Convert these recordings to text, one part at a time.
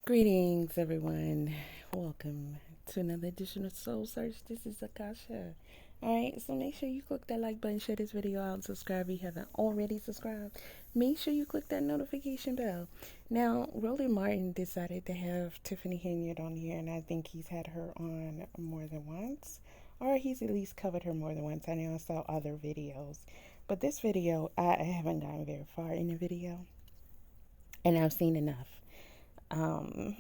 Greetings, everyone. Welcome to another edition of Soul Search. This is Akasha. Alright, so make sure you click that like button, share this video out, and subscribe if you haven't already subscribed. Make sure you click that notification bell. Now, Roland Martin decided to have Tiffany Henyard on here, and I think he's had her on more than once. Or he's at least covered her more than once. I know I saw other videos. But this video, I haven't gotten very far in the video. And I've seen enough. I'm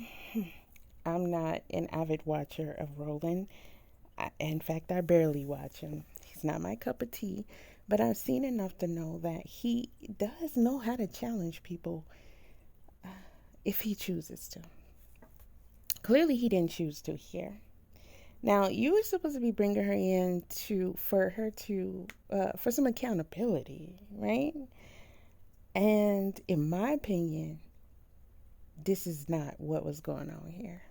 not an avid watcher of Roland. In fact, I barely watch him. He's not my cup of tea. But I've seen enough to know that he does know how to challenge people if he chooses to. Clearly, he didn't choose to here. Now, you were supposed to be bringing her in for some accountability, right? And in my opinion, this is not what was going on here.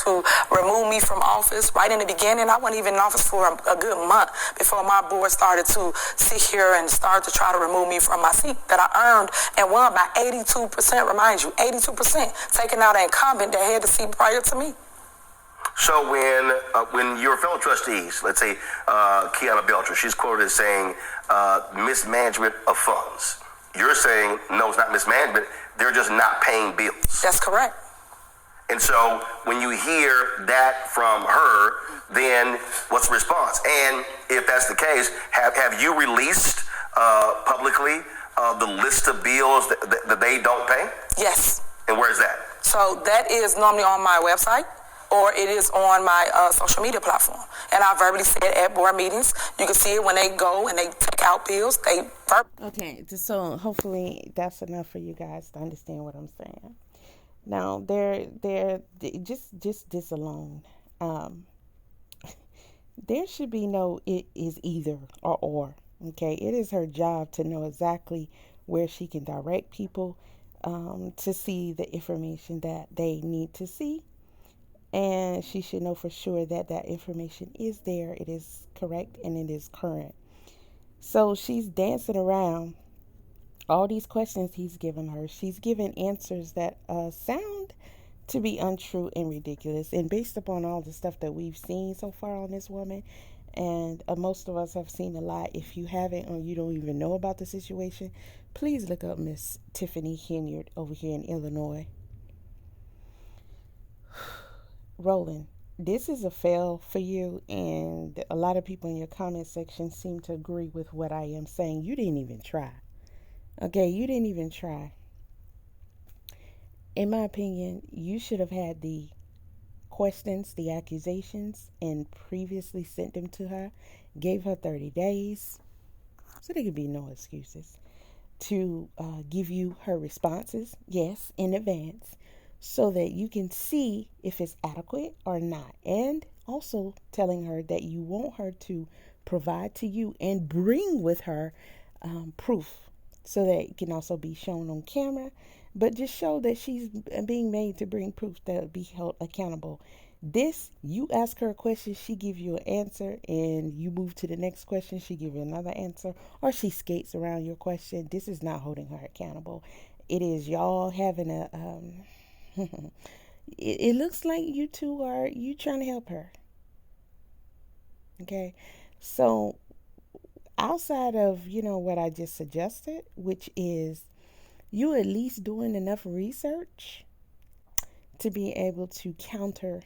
To remove me from office right in the beginning. I wasn't even in office for a good month before my board started to sit here and start to try to remove me from my seat that I earned and won by 82%. Remind you, 82%, taking out an incumbent that had the seat prior to me. So when your fellow trustees, let's say Kiana Belcher, she's quoted as saying mismanagement of funds. You're saying, no, it's not mismanagement. They're just not paying bills. That's correct. And so when you hear that from her, then what's the response? And if that's the case, have you released publicly the list of bills that they don't pay? Yes. And where's that? So that is normally on my website, or it is on my social media platform. And I verbally said at board meetings, you can see it when they go and they take out bills. Okay, so hopefully that's enough for you guys to understand what I'm saying. Now, they're just this alone. There should be no it is either or. Okay, it is her job to know exactly where she can direct people to see the information that they need to see. And she should know for sure that that information is there, it is correct, and it is current. So she's dancing around all these questions he's given her. She's given answers that sound to be untrue and ridiculous. And based upon all the stuff that we've seen so far on this woman, and most of us have seen a lot. If you haven't or you don't even know about the situation, please look up Miss Tiffany Henyard over here in Illinois. Roland, this is a fail for you, and a lot of people in your comment section seem to agree with what I am saying. You didn't even try. Okay, you didn't even try. In my opinion, you should have had the questions, the accusations, and previously sent them to her, gave her 30 days, so there could be no excuses, to give you her responses, yes, in advance, so that you can see if it's adequate or not. And also telling her that you want her to provide to you and bring with her proof so that it can also be shown on camera. But just show that she's being made to bring proof that will be held accountable. This, you ask her a question, she give you an answer, and you move to the next question, she give you another answer, or she skates around your question. This is not holding her accountable. It is y'all having a... it looks like you two are trying to help her. Okay, so outside of what I just suggested, which is you at least doing enough research to be able to counter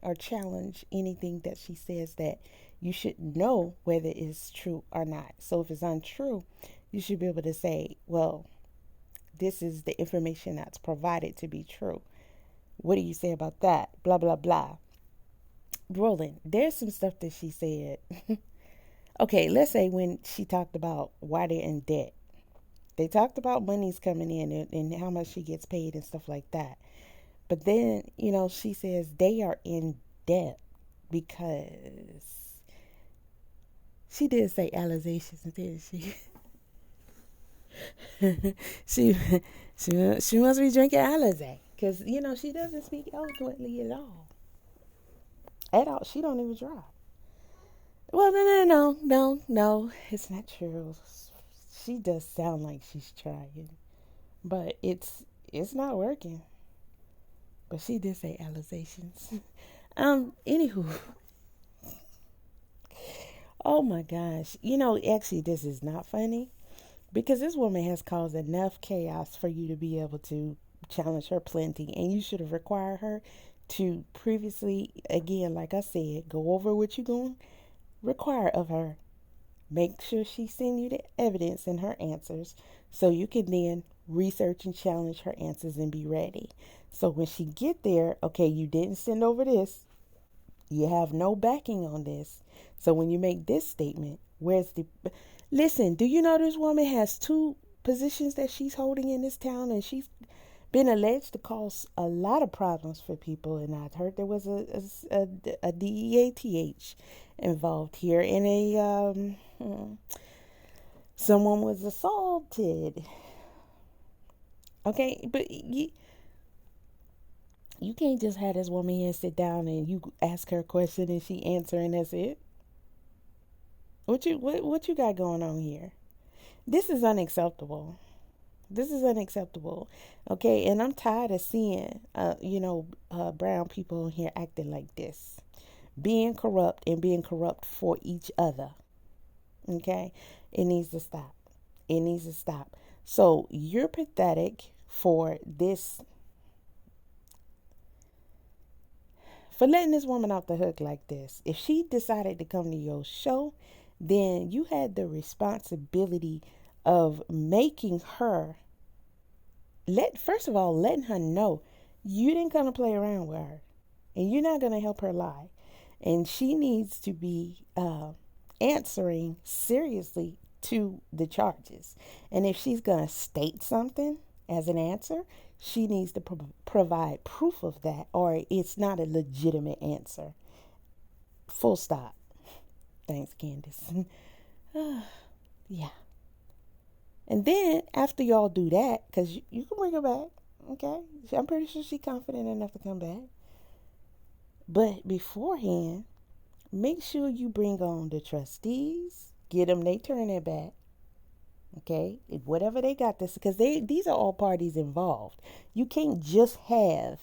or challenge anything that she says that you should know whether it's true or not. So if it's untrue, you should be able to say, well, this is the information that's provided to be true. What do you say about that? Blah, blah, blah. Roland, there's some stuff that she said. Okay, let's say when she talked about why they're in debt. They talked about money's coming in and how much she gets paid and stuff like that. But then, she says they are in debt because she did say allegations, didn't she? she must be drinking Alizé because she doesn't speak eloquently at all. She don't even drive. Well, no, it's not true. She does sound like she's trying, but it's not working. But she did say allegations. Anywho. Oh my gosh. Actually, this is not funny because this woman has caused enough chaos for you to be able to challenge her plenty. And you should have required her to previously, again, like I said, go over what you're going to require of her. Make sure she send you the evidence and her answers so you can then research and challenge her answers and be ready. So when she get there, okay, you didn't send over this. You have no backing on this. So when you make this statement, listen, do you know this woman has 2 positions that she's holding in this town, and she's been alleged to cause a lot of problems for people. And I've heard there was a DEATH involved here in someone was assaulted. Okay, but you can't just have this woman here sit down and you ask her a question and she answer and that's it. What you got going on here? This is unacceptable. This is unacceptable. Okay, and I'm tired of seeing brown people here acting like this. Being corrupt and being corrupt for each other. Okay? It needs to stop. It needs to stop. So you're pathetic for this, for letting this woman off the hook like this. If she decided to come to your show, then you had the responsibility of making her, first of all, letting her know you didn't come to play around with her. And you're not going to help her lie. And she needs to be answering seriously to the charges. And if she's going to state something as an answer, she needs to provide proof of that, or it's not a legitimate answer. Full stop. Thanks, Candace. Yeah. And then after y'all do that, because you can bring her back, okay? I'm pretty sure she's confident enough to come back. But beforehand, make sure you bring on the trustees, get them, they turn their back, okay? Whatever they got this, because these are all parties involved. You can't just have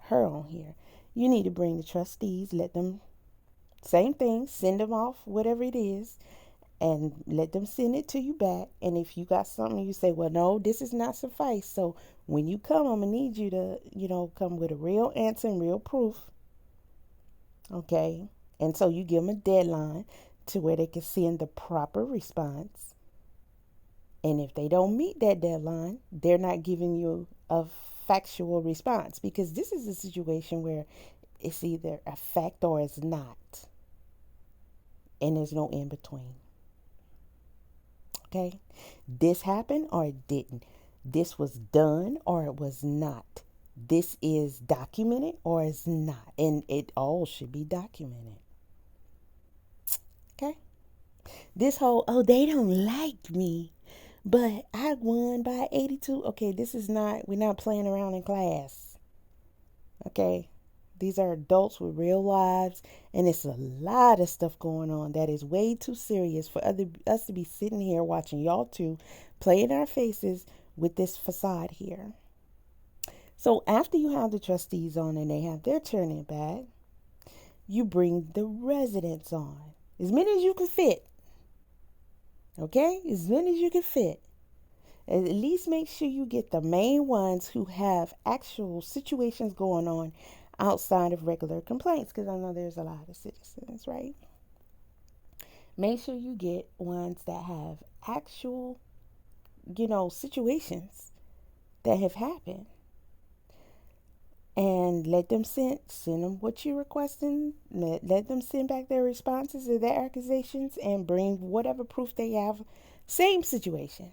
her on here. You need to bring the trustees, let them, same thing, send them off, whatever it is, and let them send it to you back. And if you got something, you say, well, no, this is not suffice. So when you come, I'm going to need you to, come with a real answer and real proof. Okay. And so you give them a deadline to where they can send the proper response. And if they don't meet that deadline, they're not giving you a factual response, because this is a situation where it's either a fact or it's not. And there's no in between. Okay? This happened or it didn't. This was done or it was not. This is documented or it's not. And it all should be documented. Okay? This whole, they don't like me, but I won by 82. Okay, we're not playing around in class. Okay? These are adults with real lives, and it's a lot of stuff going on that is way too serious for us to be sitting here watching y'all two play in our faces with this facade here. So after you have the trustees on and they have their turning back, you bring the residents on. As many as you can fit. Okay? As many as you can fit. At least make sure you get the main ones who have actual situations going on outside of regular complaints, because I know there's a lot of citizens, right? Make sure you get ones that have actual, situations that have happened. And let them send them what you're requesting. Let them send back their responses or their accusations and bring whatever proof they have. Same situation.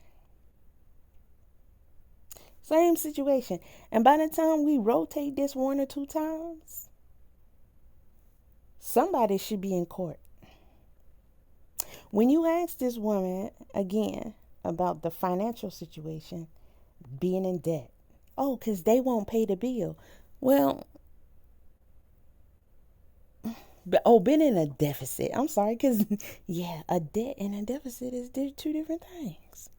Same situation. And by the time we rotate this 1 or 2 times, somebody should be in court. When you ask this woman, again, about the financial situation, being in debt. Oh, because they won't pay the bill. Well, been in a deficit. I'm sorry, because, a debt and a deficit is 2 different things.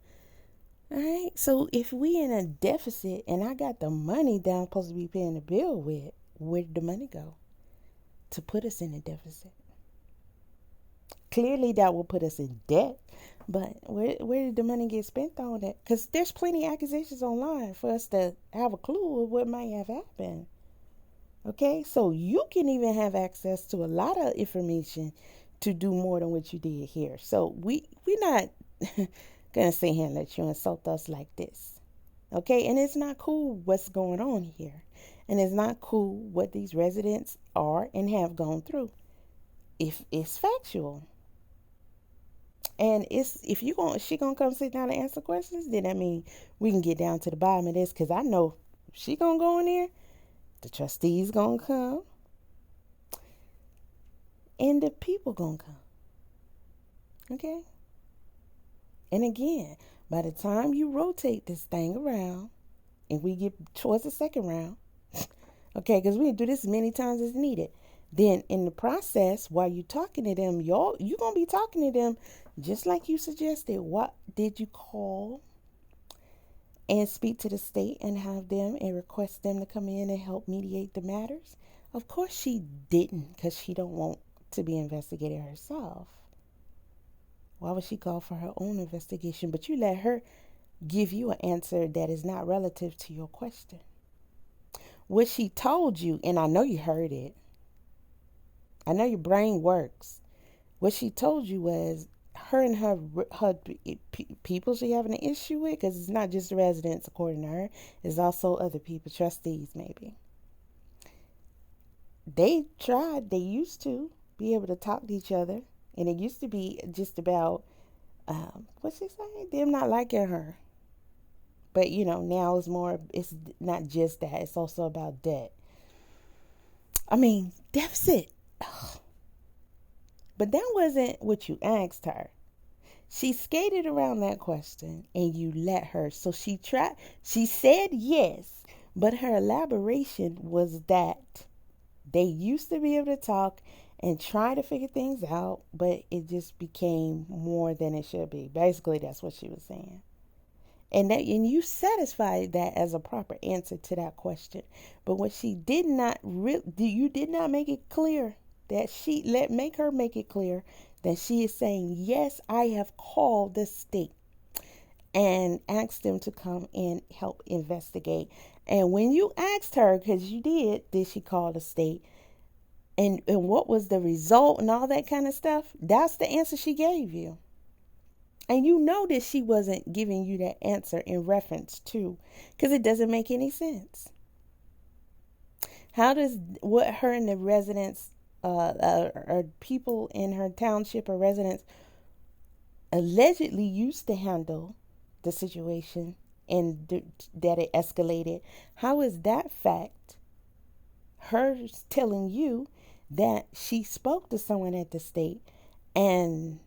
All right. So if we in a deficit and I got the money that I'm supposed to be paying the bill with, where did the money go to put us in a deficit? Clearly, that will put us in debt. But where did the money get spent on that? Because there's plenty of accusations online for us to have a clue of what might have happened. Okay, so you can even have access to a lot of information to do more than what you did here. So we're not gonna sit here and let you insult us like this. Okay, and it's not cool what's going on here. And it's not cool what these residents are and have gone through. If it's factual. And if she gonna come sit down and answer questions, then that means we can get down to the bottom of this. Cause I know if she gonna go in there, the trustees gonna come, and the people gonna come. Okay. And again, by the time you rotate this thing around, and we get towards the second round, okay, because we can do this as many times as needed. Then in the process, while you talking to them, you gonna be talking to them just like you suggested. What did you call and speak to the state and have them and request them to come in and help mediate the matters? Of course she didn't, because she don't want to be investigated herself. Why would she call for her own investigation? But you let her give you an answer that is not relative to your question. What she told you, and I know you heard it, I know your brain works. What she told you was her and her people she having an issue with, because it's not just the residents, according to her. It's also other people, trustees maybe. They used to be able to talk to each other. And it used to be just about, what's she saying? Them not liking her. But, now it's not just that. It's also about debt. I mean, deficit. Ugh. But that wasn't what you asked her. She skated around that question and you let her. So she said yes, but her elaboration was that they used to be able to talk and try to figure things out, but it just became more than it should be. Basically, that's what she was saying. And you satisfied that as a proper answer to that question. But what she did not you did not make it clear that make her make it clear that she is saying, yes, I have called the state and asked them to come and help investigate. And when you asked her, because you did she call the state? And what was the result and all that kind of stuff? That's the answer she gave you. And you know that she wasn't giving you that answer in reference to, because it doesn't make any sense. How does what her and the residents, or people in her township or residents allegedly used to handle the situation and that it escalated, how is that fact her telling you that she spoke to someone at the state and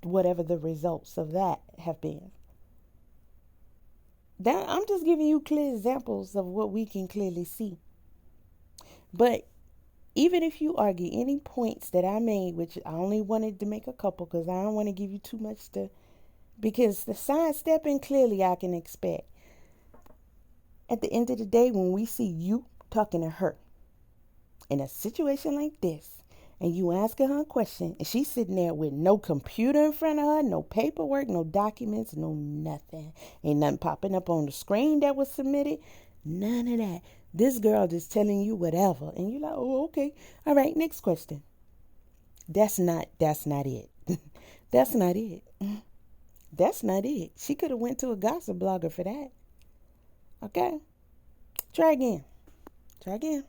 whatever the results of that have been? That I'm just giving you clear examples of what we can clearly see. But even if you argue any points that I made, which I only wanted to make a couple because I don't want to give you too much because the sidestepping clearly I can expect. At the end of the day, when we see you talking to her in a situation like this, and you asking her a question, and she's sitting there with no computer in front of her, no paperwork, no documents, no nothing. Ain't nothing popping up on the screen that was submitted. None of that. This girl just telling you whatever. And you're like, oh, okay. All right, next question. That's not it. That's not it. That's not it. She could have went to a gossip blogger for that. Okay? Try again. Try again.